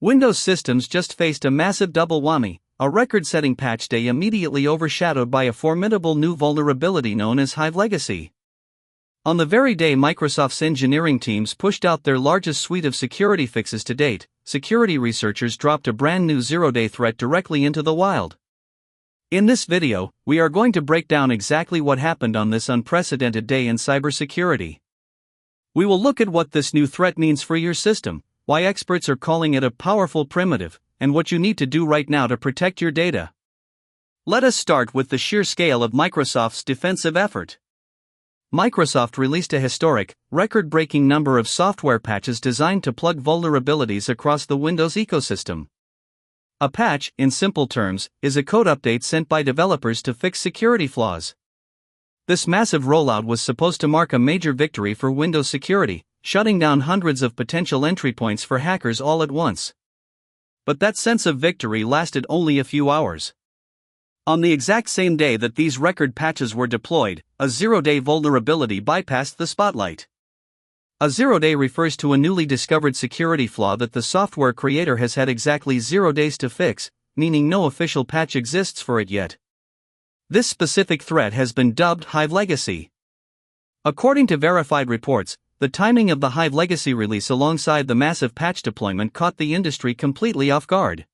Windows systems just faced a massive double whammy, a record-setting patch day immediately overshadowed by a formidable new vulnerability known as HiveLegacy. On the very day Microsoft's engineering teams pushed out their largest suite of security fixes to date, security researchers dropped a brand new zero-day threat directly into the wild. In this video, we are going to break down exactly what happened on this unprecedented day in cybersecurity. We will look at what this new threat means for your system, why experts are calling it a powerful primitive, and what you need to do right now to protect your data. Let us start with the sheer scale of Microsoft's defensive effort. Microsoft released a historic, record-breaking number of software patches designed to plug vulnerabilities across the Windows ecosystem. A patch, in simple terms, is a code update sent by developers to fix security flaws. This massive rollout was supposed to mark a major victory for Windows security, shutting down hundreds of potential entry points for hackers all at once. But that sense of victory lasted only a few hours. On the exact same day that these record patches were deployed, a zero-day vulnerability bypassed the spotlight. A zero-day refers to a newly discovered security flaw that the software creator has had exactly 0 days to fix, meaning no official patch exists for it yet. This specific threat has been dubbed HiveLegacy. According to verified reports, the timing of the HiveLegacy release alongside the massive patch deployment caught the industry completely off guard.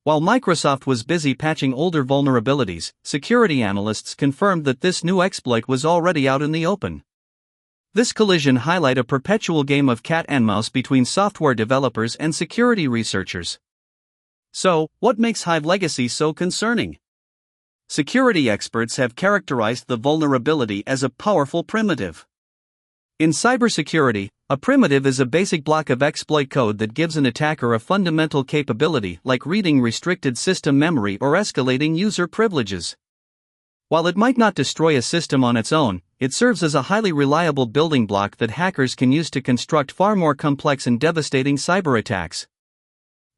While Microsoft was busy patching older vulnerabilities, security analysts confirmed that this new exploit was already out in the open. This collision highlighted a perpetual game of cat and mouse between software developers and security researchers. So, what makes HiveLegacy so concerning? Security experts have characterized the vulnerability as a powerful primitive. In cybersecurity, a primitive is a basic block of exploit code that gives an attacker a fundamental capability like reading restricted system memory or escalating user privileges. While it might not destroy a system on its own, it serves as a highly reliable building block that hackers can use to construct far more complex and devastating cyberattacks.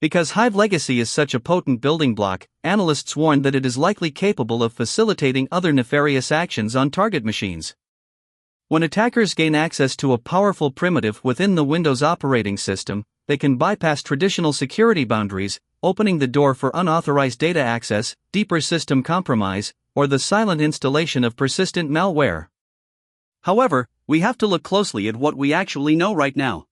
Because HiveLegacy is such a potent building block, analysts warn that it is likely capable of facilitating other nefarious actions on target machines. When attackers gain access to a powerful primitive within the Windows operating system, they can bypass traditional security boundaries, opening the door for unauthorized data access, deeper system compromise, or the silent installation of persistent malware. However, we have to look closely at what we actually know right now.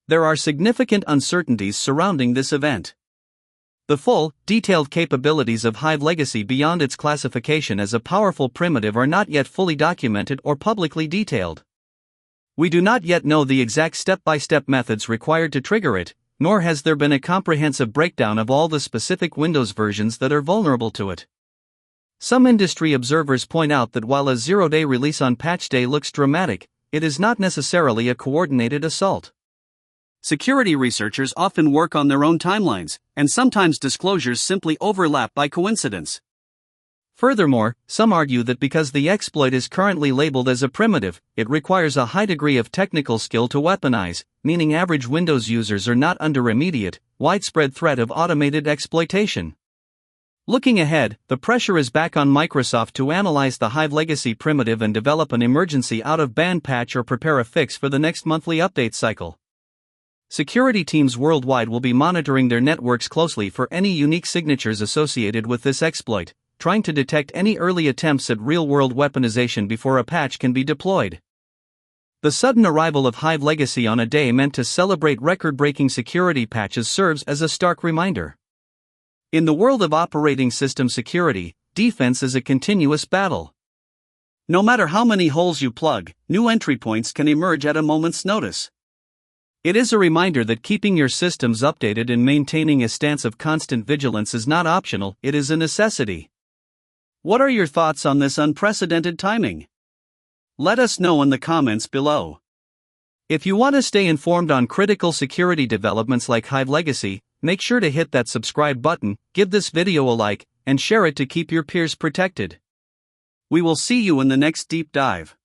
There are significant uncertainties surrounding this event. The full, detailed capabilities of HiveLegacy beyond its classification as a powerful primitive are not yet fully documented or publicly detailed. We do not yet know the exact step-by-step methods required to trigger it, nor has there been a comprehensive breakdown of all the specific Windows versions that are vulnerable to it. Some industry observers point out that while a zero-day release on patch day looks dramatic, it is not necessarily a coordinated assault. Security researchers often work on their own timelines, and sometimes disclosures simply overlap by coincidence. Furthermore, some argue that because the exploit is currently labeled as a primitive, it requires a high degree of technical skill to weaponize, meaning average Windows users are not under immediate, widespread threat of automated exploitation. Looking ahead, the pressure is back on Microsoft to analyze the HiveLegacy primitive and develop an emergency out-of-band patch or prepare a fix for the next monthly update cycle. Security teams worldwide will be monitoring their networks closely for any unique signatures associated with this exploit, trying to detect any early attempts at real-world weaponization before a patch can be deployed. The sudden arrival of HiveLegacy on a day meant to celebrate record-breaking security patches serves as a stark reminder. In the world of operating system security, defense is a continuous battle. No matter how many holes you plug, new entry points can emerge at a moment's notice. It is a reminder that keeping your systems updated and maintaining a stance of constant vigilance is not optional, it is a necessity. What are your thoughts on this unprecedented timing? Let us know in the comments below. If you want to stay informed on critical security developments like HiveLegacy, make sure to hit that subscribe button, give this video a like, and share it to keep your peers protected. We will see you in the next deep dive.